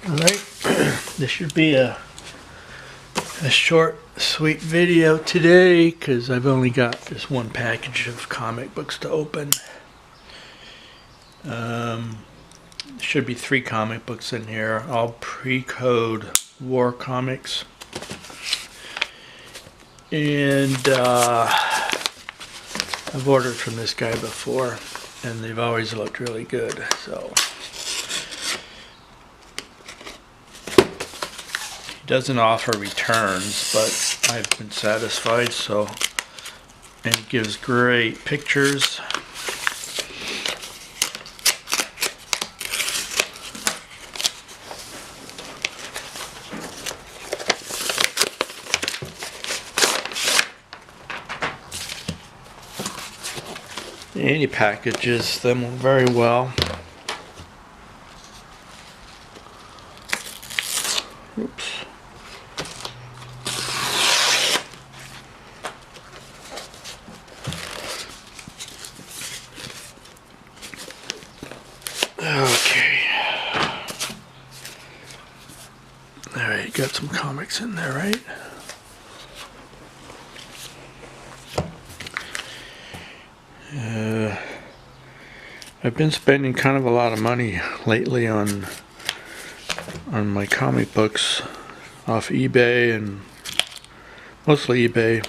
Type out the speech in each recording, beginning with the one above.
Alright, this should be a short, sweet video today because I've only got just one package of comic books to open. Should be 3 comic books in here, all Precode war comics. And I've ordered from this guy before and they've always looked really good, so. Doesn't offer returns, but I've been satisfied, so, and it gives great pictures. And he packages them very well. Oops. Okay. Alright, got some comics in there, right? I've been spending kind of a lot of money lately on my comic books off eBay, and mostly eBay.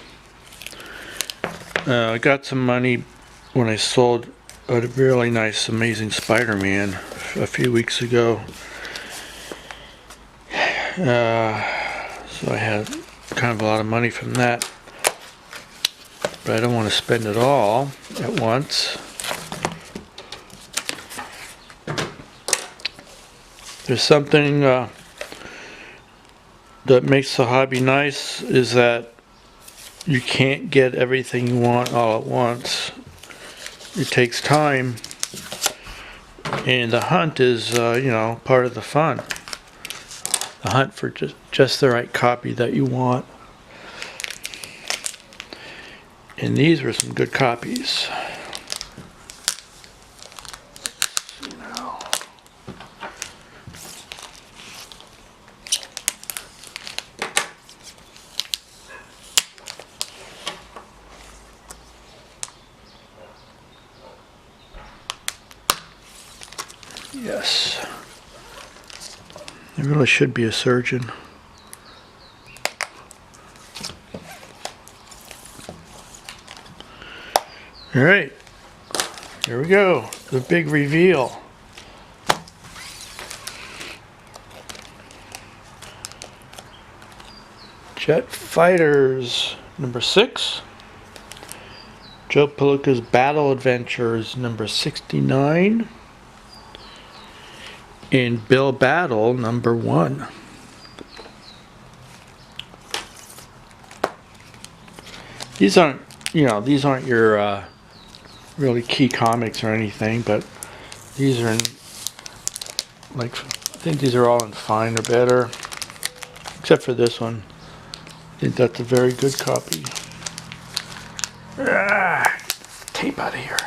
I got some money when I sold a really nice Amazing Spider-Man a few weeks ago. So I had kind of a lot of money from that, but I don't want to spend it all at once. There's something that makes the hobby nice, is that you can't get everything you want all at once. It takes time, and the hunt is, you know, part of the fun. The hunt for just the right copy that you want. And these were some good copies. Yes. There really should be a surgeon. Alright. Here we go. The big reveal. Jet Fighters number 6. Joe Palooka's Battle Adventures number 69. And Bill Battle number 1. These aren't, you know, these aren't your really key comics or anything, but these are in, like, I think these are all in fine or better, except for this one. I think that's a very good copy. Tape out of here.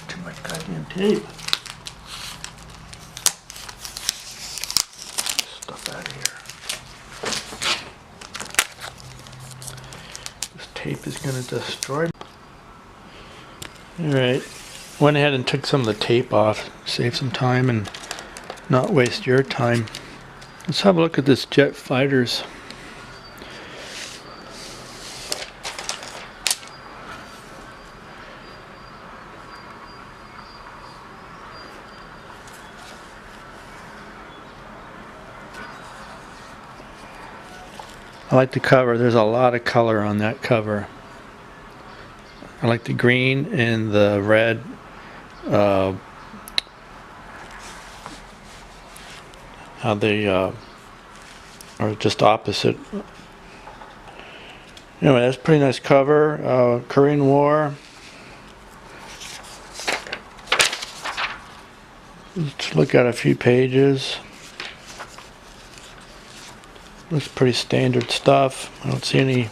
Too much goddamn tape. Stuff out of here. This tape is going to destroy me. Alright, went ahead and took some of the tape off, save some time and not waste your time. Let's have a look at this Jet Fighters. I like the cover. There's a lot of color on that cover. I like the green and the red. How they are just opposite. Anyway, that's a pretty nice cover. Korean War. Let's look at a few pages. Looks pretty standard stuff. I don't see any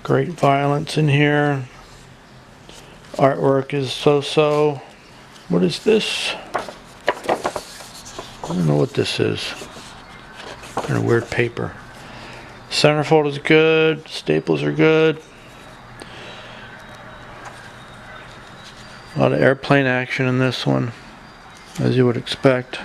great violence in here. Artwork is so-so. What is this? I don't know what this is. Kind of weird paper. Centerfold is good. Staples are good. A lot of airplane action in this one, as you would expect.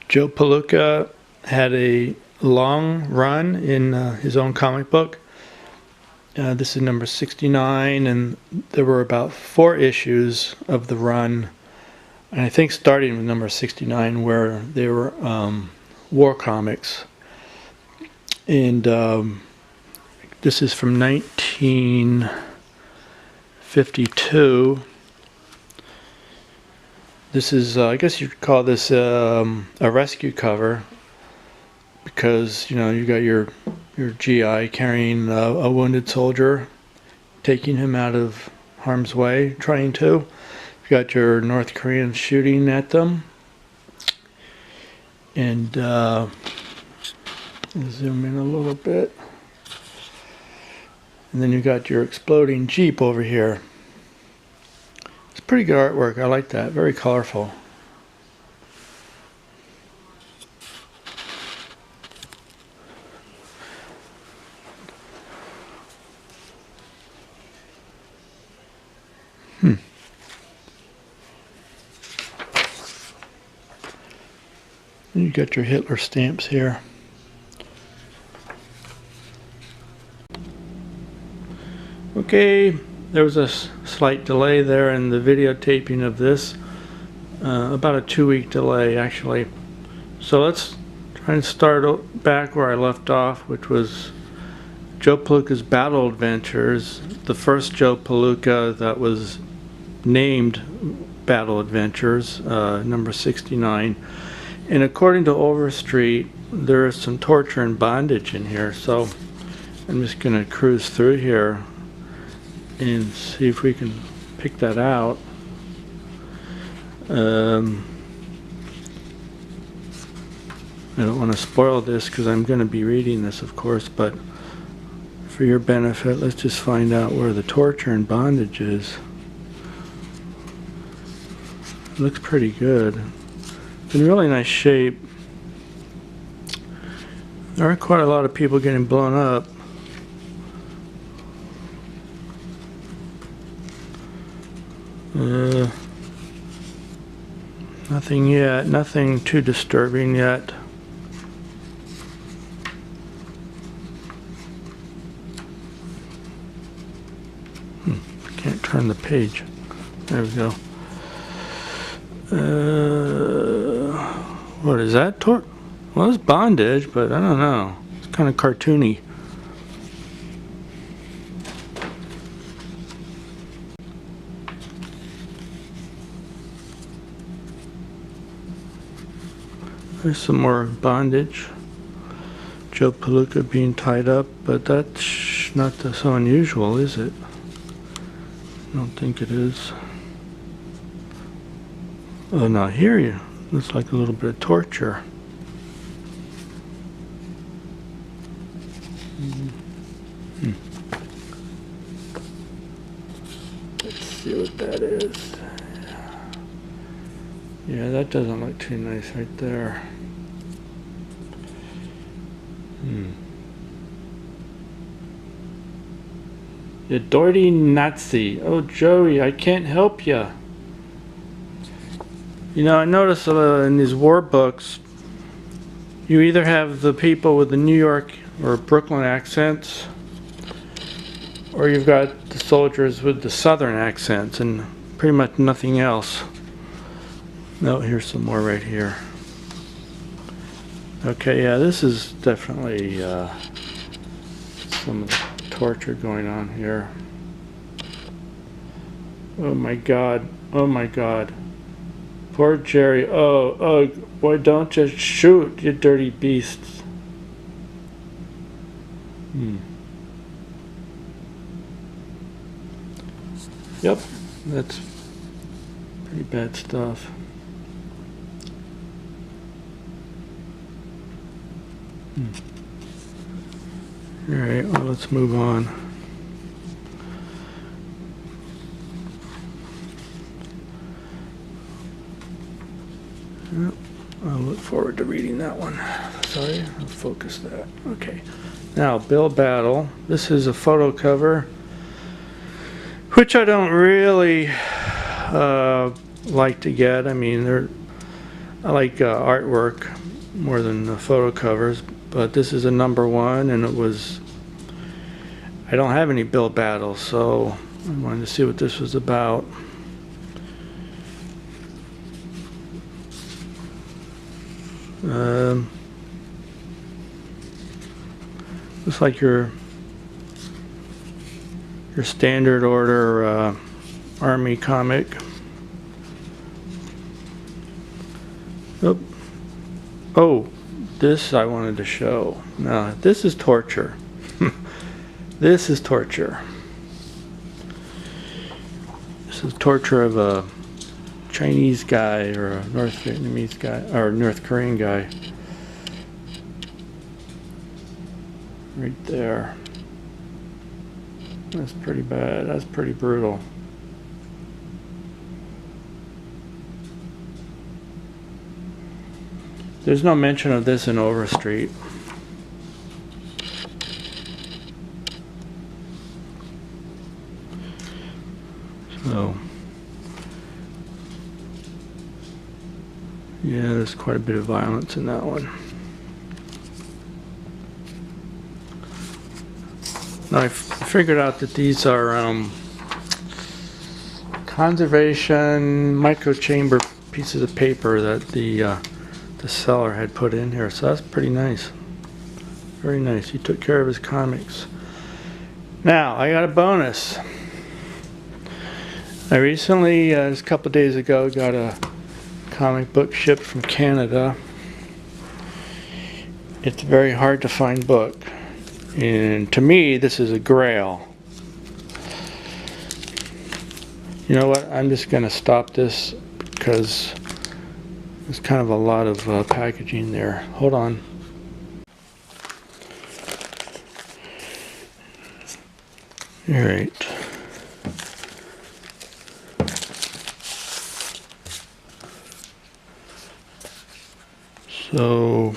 Joe Palooka had a long run in his own comic book. This is number 69, and there were about 4 issues of the run, and I think starting with number 69 where they were war comics. And this is from 1952. This is, I guess you'd call this a rescue cover, because, you know, you got your GI carrying a wounded soldier, taking him out of harm's way, trying to. You got your North Koreans shooting at them. And zoom in a little bit. And then you got your exploding Jeep over here. It's pretty good artwork. I like that. Very colorful. You got your Hitler stamps here. Okay, there was a slight delay there in the videotaping of this. About a 2-week delay, actually. So let's try and start back where I left off, which was Joe Palooka's Battle Adventures. The first Joe Palooka that was named Battle Adventures, number 69. And according to Overstreet, there is some torture and bondage in here, so I'm just going to cruise through here and see if we can pick that out. I don't want to spoil this because I'm going to be reading this, of course, but for your benefit, let's just find out where the torture and bondage is. It looks pretty good. In really nice shape. There are quite a lot of people getting blown up. Nothing yet. Nothing too disturbing yet. Can't turn the page. There we go. What is that? Well, it's bondage, but I don't know. It's kind of cartoony. There's some more bondage. Joe Palooka being tied up, but that's not so unusual, is it? I don't think it is. Oh, now here you. Looks like a little bit of torture. Let's see what that is. Yeah, that doesn't look too nice right there. You dirty Nazi. Oh, Joey, I can't help ya. You know, I notice in these war books, you either have the people with the New York or Brooklyn accents, or you've got the soldiers with the Southern accents, and pretty much nothing else. No, here's some more right here. Okay, yeah, this is definitely some of the torture going on here. Oh my God, oh my God. Poor Jerry. Oh, boy, don't just shoot, you dirty beasts. Yep, that's pretty bad stuff. Alright, well, let's move on. Yep, I'll look forward to reading that one. Sorry, I'll focus that. Okay. Now, Bill Battle. This is a photo cover, which I don't really like to get. I mean, I like artwork more than photo covers, but this is a #1, and it was. I don't have any Bill Battle, so I wanted to see what this was about. Looks like your standard order army comic. Oop. Oh, this I wanted to show. Now, this is torture. This is torture. This is torture of a Chinese guy or a North Vietnamese guy or North Korean guy. Right there. That's pretty bad. That's pretty brutal. There's no mention of this in Overstreet. So, yeah, there's quite a bit of violence in that one. Now I figured out that these are conservation microchamber pieces of paper that the seller had put in here, so that's pretty nice. Very nice. He took care of his comics. Now I got a bonus. I recently, just a couple days ago, got a comic book shipped from Canada. It's a very hard to find book. And to me, this is a Grail. You know what? I'm just going to stop this because there's kind of a lot of packaging there. Hold on. All right. So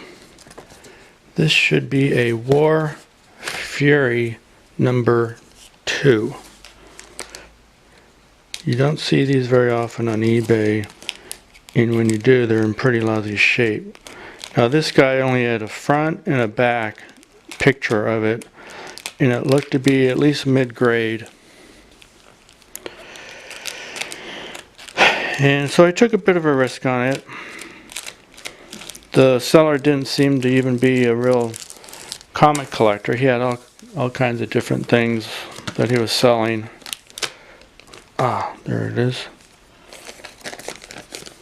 this should be a War Fury #2. You don't see these very often on eBay, and when you do, they're in pretty lousy shape. Now this guy only had a front and a back picture of it, and it looked to be at least mid-grade. And so I took a bit of a risk on it. The seller didn't seem to even be a real comic collector. He had all kinds of different things that he was selling. Ah, there it is.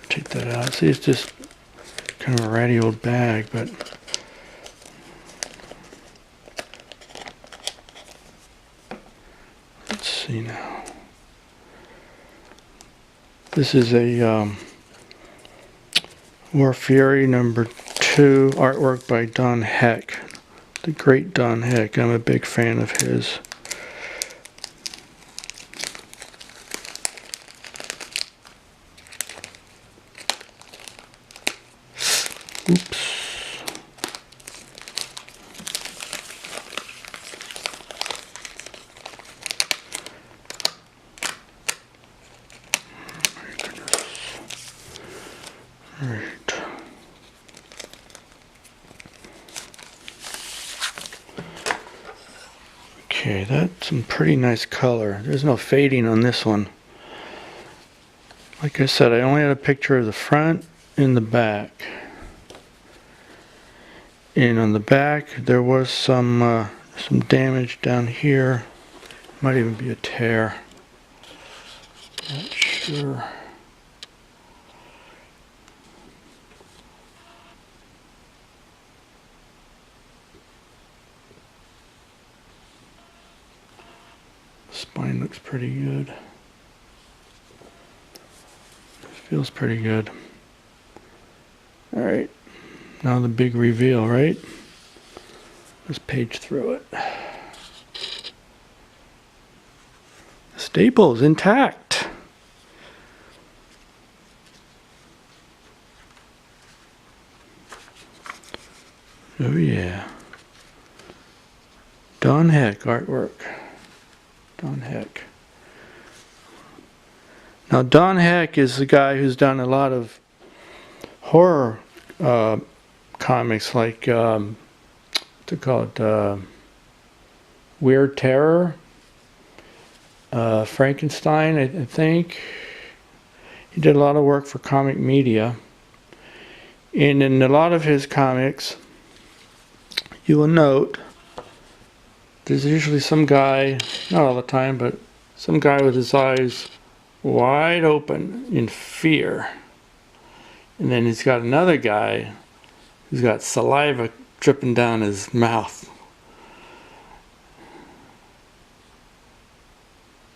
Take that out. See, it's just kind of a ratty old bag, but let's see now. This is a War Fury #2, artwork by Don Heck. The great Don Heck. I'm a big fan of his. Oops. All right. Okay, that's some pretty nice color. There's no fading on this one. Like I said, I only had a picture of the front and the back. And on the back, there was some damage down here. Might even be a tear. Not sure. Spine looks pretty good. Feels pretty good. Alright, now the big reveal, right? Let's page through it. Staples intact. Oh yeah. Don Heck artwork. Don Heck. Now Don Heck is the guy who's done a lot of horror comics, like to call it Weird Terror, Frankenstein, I think. He did a lot of work for Comic Media, and in a lot of his comics, you will note there's usually some guy, not all the time, but some guy with his eyes wide open in fear. And then he's got another guy who's got saliva dripping down his mouth.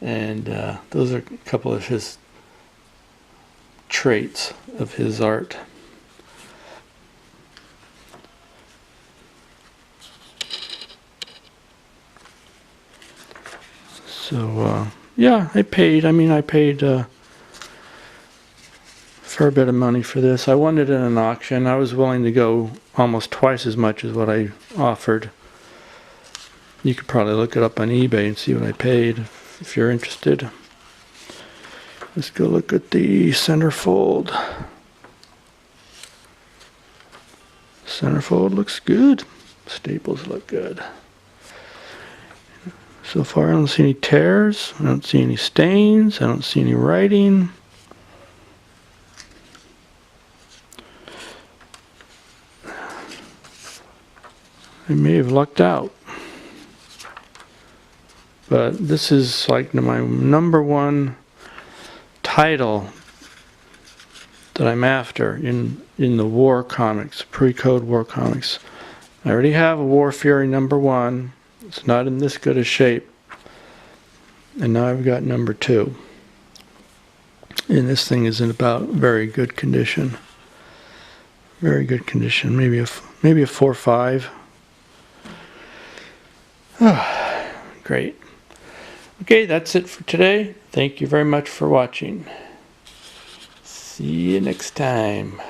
And those are a couple of his traits of his art. So, yeah, I paid a fair bit of money for this. I won it in an auction. I was willing to go almost twice as much as what I offered. You could probably look it up on eBay and see what I paid if you're interested. Let's go look at the centerfold. Centerfold looks good. Staples look good. So far I don't see any tears, I don't see any stains, I don't see any writing. I may have lucked out. But this is like my #1 title that I'm after in the war comics, Precode war comics. I already have a War Fury #1. It's not in this good a shape. And now I've got #2. And this thing is in about very good condition. Very good condition. Maybe a 4.5. Oh, great. Okay, that's it for today. Thank you very much for watching. See you next time.